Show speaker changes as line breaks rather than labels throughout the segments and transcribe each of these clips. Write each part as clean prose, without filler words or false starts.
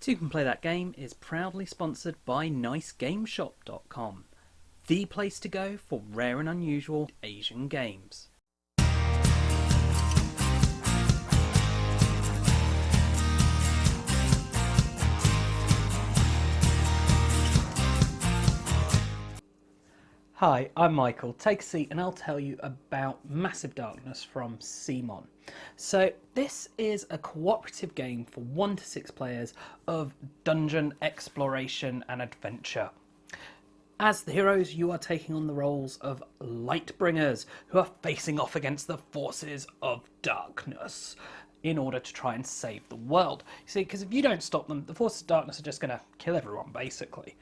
Toucan Play That Game is proudly sponsored by NiceGameShop.com, the place to go for rare and unusual Asian games. Hi, I'm Michael. Take a seat and I'll tell you about Massive Darkness from CMON. So this is a cooperative game for 1 to 6 players of dungeon exploration and adventure. As the heroes, you are taking on the roles of Lightbringers who are facing off against the forces of darkness in order to try and save the world. You see, because if you don't stop them, the forces of darkness are just going to kill everyone, basically.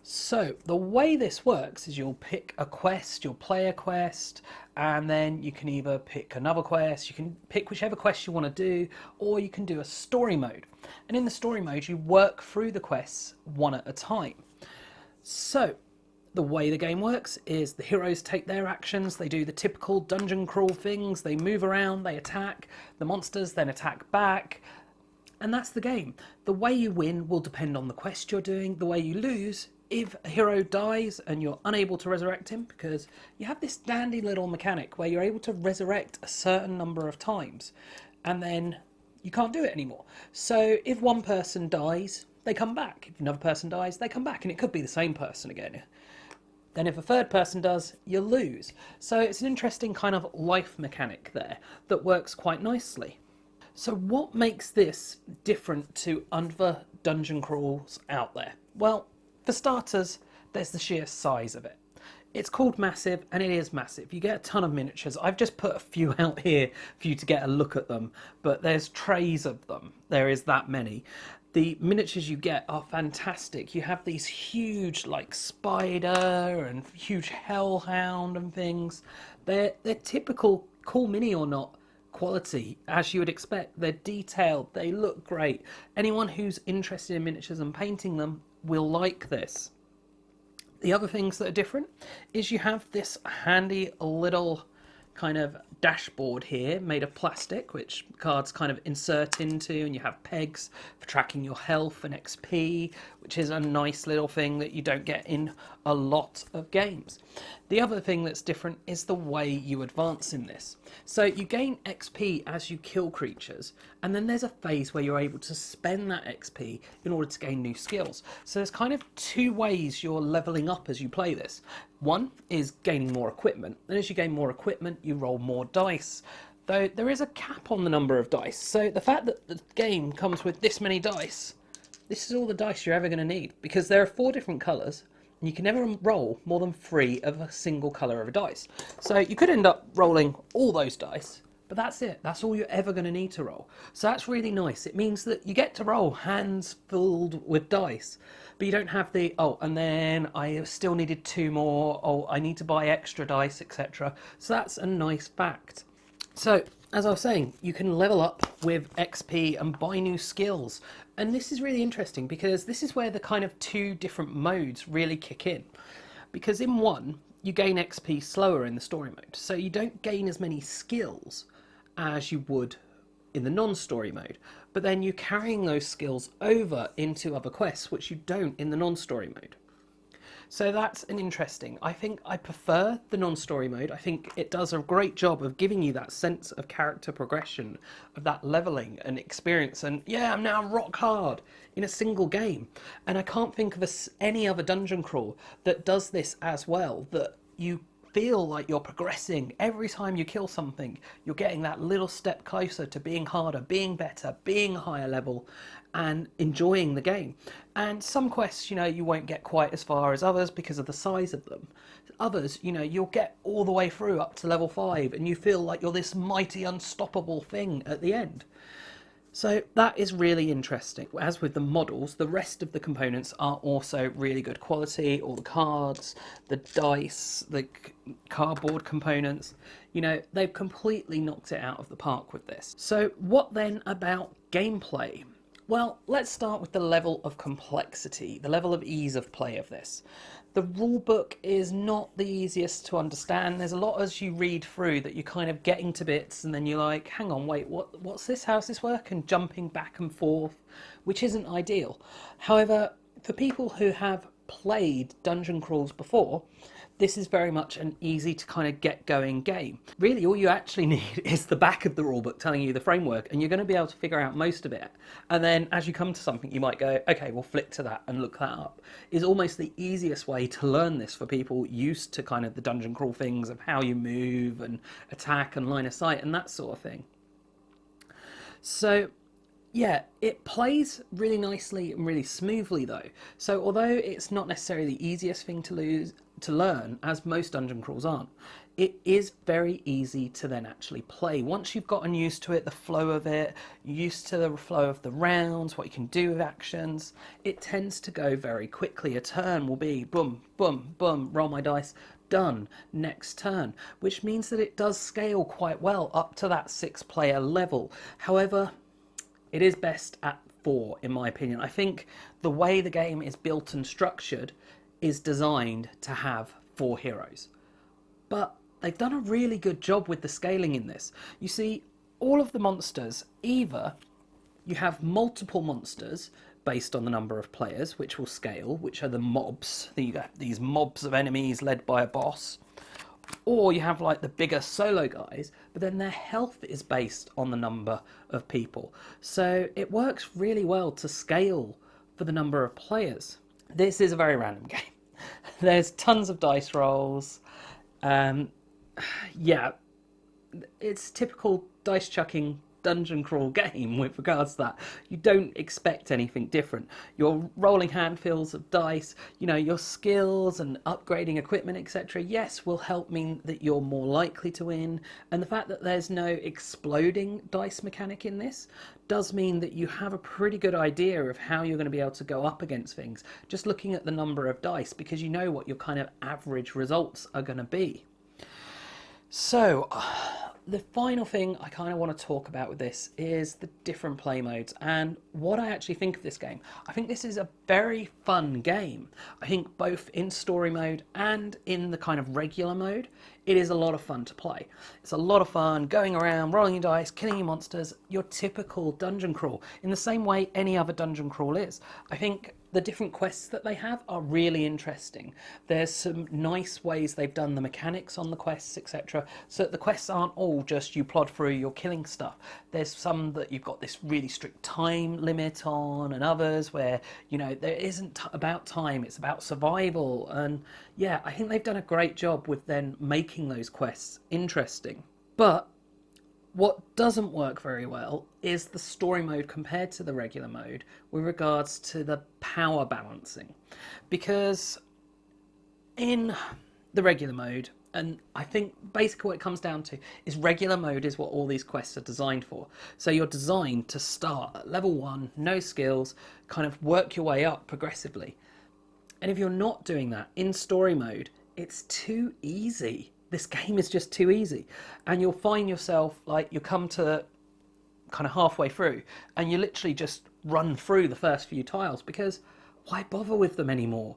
So the way this works is you'll pick a quest, you'll play a quest, and then you can either pick another quest, you can pick whichever quest you want to do, or you can do a story mode. And in the story mode, you work through the quests one at a time. So the way the game works is the heroes take their actions, they do the typical dungeon crawl things, they move around, they attack, the monsters then attack back, and that's the game. The way you win will depend on the quest you're doing. The way you lose, if a hero dies and you're unable to resurrect him, because you have this dandy little mechanic where you're able to resurrect a certain number of times and then you can't do it anymore. So if one person dies, they come back. If another person dies, they come back, and it could be the same person again. Then if a third person does, you lose. So it's an interesting kind of life mechanic there that works quite nicely. So what makes this different to other dungeon crawls out there? Well, for starters, there's the sheer size of it. It's called Massive, and it is massive. You get a ton of miniatures. I've just put a few out here for you to get a look at them, but there's trays of them. There is that many. The miniatures you get are fantastic. You have these huge, like, spider and huge hellhound and things. They're typical, cool mini or not, quality, as you would expect. They're detailed, they look great. Anyone who's interested in miniatures and painting them will like this. The other things that are different is you have this handy little kind of dashboard here made of plastic, which cards kind of insert into, and you have pegs for tracking your health and XP, which is a nice little thing that you don't get in a lot of games. The other thing that's different is the way you advance in this. So you gain XP as you kill creatures, and then there's a phase where you're able to spend that XP in order to gain new skills. So there's kind of 2 ways you're leveling up as you play this. One is gaining more equipment, and as you gain more equipment, you roll more dice. Though there is a cap on the number of dice, so the fact that the game comes with this many dice, this is all the dice you're ever going to need, because there are 4 different colours, and you can never roll more than 3 of a single colour of a dice. So you could end up rolling all those dice, but that's it. That's all you're ever going to need to roll. So that's really nice. It means that you get to roll hands filled with dice, but you don't have the, oh, and then I still needed 2 more, oh, I need to buy extra dice, etc. So that's a nice fact. So, as I was saying, you can level up with XP and buy new skills. And this is really interesting because this is where the kind of 2 different modes really kick in. Because in one, you gain XP slower in the story mode. So you don't gain as many skills as you would in the non-story mode. But then you're carrying those skills over into other quests, which you don't in the non-story mode. So that's an interesting. I think I prefer the non-story mode. I think it does a great job of giving you that sense of character progression, of that leveling and experience. And yeah, I'm now rock hard in a single game. And I can't think of any other dungeon crawl that does this as well, that you feel like you're progressing. Every time you kill something, you're getting that little step closer to being harder, being better, being higher level, and enjoying the game. And some quests, you know, you won't get quite as far as others because of the size of them. Others, you know, you'll get all the way through up to level 5 and you feel like you're this mighty unstoppable thing at the end. So that is really interesting. As with the models, the rest of the components are also really good quality. All the cards, the dice, the cardboard components, you know, they've completely knocked it out of the park with this. So what then about gameplay? Well, let's start with the level of complexity, the level of ease of play of this. The rulebook is not the easiest to understand. There's a lot as you read through that you're kind of getting to bits and then you're like, hang on, wait, what's this? How's this work? And jumping back and forth, which isn't ideal. However, for people who have played dungeon crawls before, this is very much an easy to kind of get going game. Really, all you actually need is the back of the rulebook telling you the framework, and you're going to be able to figure out most of it. And then as you come to something, you might go, okay, we'll flick to that and look that up. Is almost the easiest way to learn this for people used to kind of the dungeon crawl things of how you move and attack and line of sight and that sort of thing. So yeah, it plays really nicely and really smoothly though. So although it's not necessarily the easiest thing to learn, as most dungeon crawls aren't, it is very easy to then actually play. Once you've gotten used to it, the flow of it, used to the flow of the rounds, what you can do with actions, it tends to go very quickly. A turn will be boom, boom, boom, roll my dice, done, next turn, which means that it does scale quite well up to that 6-player level. However, it is best at 4, in my opinion. I think the way the game is built and structured is designed to have 4 heroes. But they've done a really good job with the scaling in this. You see, all of the monsters, either you have multiple monsters based on the number of players, which will scale, which are the mobs. You have these mobs of enemies led by a boss. Or you have like the bigger solo guys, but then their health is based on the number of people. So it works really well to scale for the number of players. This is a very random game. There's tons of dice rolls. Yeah, it's typical dice chucking dungeon crawl game with regards to that. You don't expect anything different. You're rolling handfuls of dice, you know, your skills and upgrading equipment, etc. Yes, will help mean that you're more likely to win. And the fact that there's no exploding dice mechanic in this does mean that you have a pretty good idea of how you're going to be able to go up against things, just looking at the number of dice, because you know what your kind of average results are going to be. So, the final thing I kind of want to talk about with this is the different play modes and what I actually think of this game. I think this is a very fun game. I think both in story mode and in the kind of regular mode, it is a lot of fun to play. It's a lot of fun going around, rolling your dice, killing your monsters, your typical dungeon crawl, in the same way any other dungeon crawl is. I think the different quests that they have are really interesting. There's some nice ways they've done the mechanics on the quests, etc. So that the quests aren't all just you plod through, you're killing stuff. There's some that you've got this really strict time limit on, and others where, you know, there isn't about time, it's about survival. And yeah, I think they've done a great job with then making those quests interesting. But what doesn't work very well is the story mode compared to the regular mode with regards to the power balancing. Because in the regular mode, and I think basically what it comes down to is regular mode is what all these quests are designed for. So you're designed to start at level 1, no skills, kind of work your way up progressively. And if you're not doing that in story mode, it's too easy. This game is just too easy, and you'll find yourself like you come to kind of halfway through and you literally just run through the first few tiles because why bother with them anymore?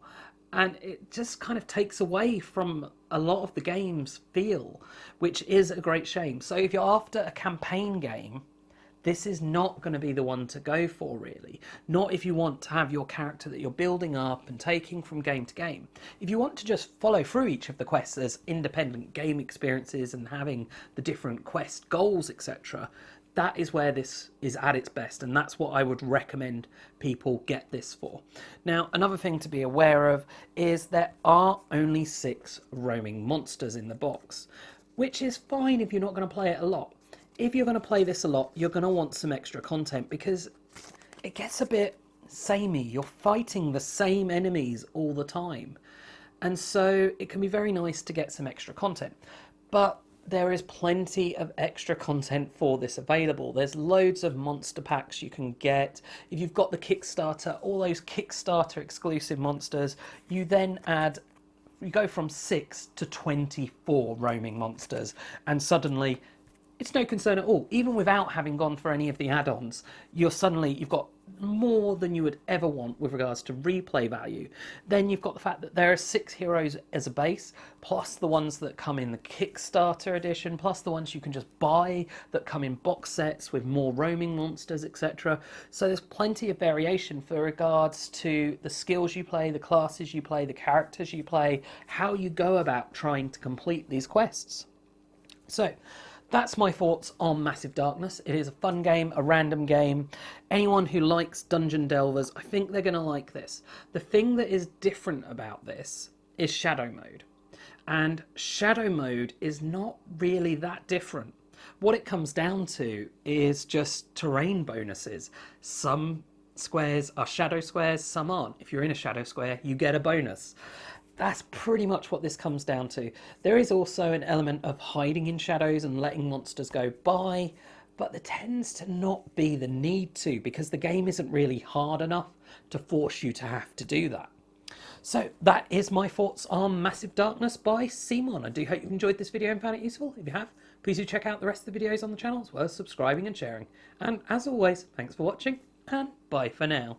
And it just kind of takes away from a lot of the game's feel, which is a great shame. So if you're after a campaign game, this is not going to be the one to go for, really. Not if you want to have your character that you're building up and taking from game to game. If you want to just follow through each of the quests as independent game experiences and having the different quest goals, etc., that is where this is at its best, and that's what I would recommend people get this for. Now, another thing to be aware of is there are only 6 roaming monsters in the box, which is fine if you're not going to play it a lot. If you're going to play this a lot, you're going to want some extra content because it gets a bit samey. You're fighting the same enemies all the time. And so it can be very nice to get some extra content. But there is plenty of extra content for this available. There's loads of monster packs you can get. If you've got the Kickstarter, all those Kickstarter exclusive monsters, you then add, you go from 6 to 24 roaming monsters, and suddenly it's no concern at all. Even without having gone for any of the add-ons, you've got more than you would ever want with regards to replay value. Then you've got the fact that there are 6 heroes as a base, plus the ones that come in the Kickstarter edition, plus the ones you can just buy that come in box sets with more roaming monsters, etc. So there's plenty of variation for regards to the skills you play, the classes you play, the characters you play, how you go about trying to complete these quests. So that's my thoughts on Massive Darkness. It is a fun game, a random game. Anyone who likes Dungeon Delvers, I think they're going to like this. The thing that is different about this is Shadow Mode. And Shadow Mode is not really that different. What it comes down to is just terrain bonuses. Some squares are shadow squares, some aren't. If you're in a shadow square, you get a bonus. That's pretty much what this comes down to. There is also an element of hiding in shadows and letting monsters go by, but there tends to not be the need to, because the game isn't really hard enough to force you to have to do that. So that is my thoughts on Massive Darkness by CMON. I do hope you've enjoyed this video and found it useful. If you have, please do check out the rest of the videos on the channel, as well as subscribing and sharing. And as always, thanks for watching, and bye for now.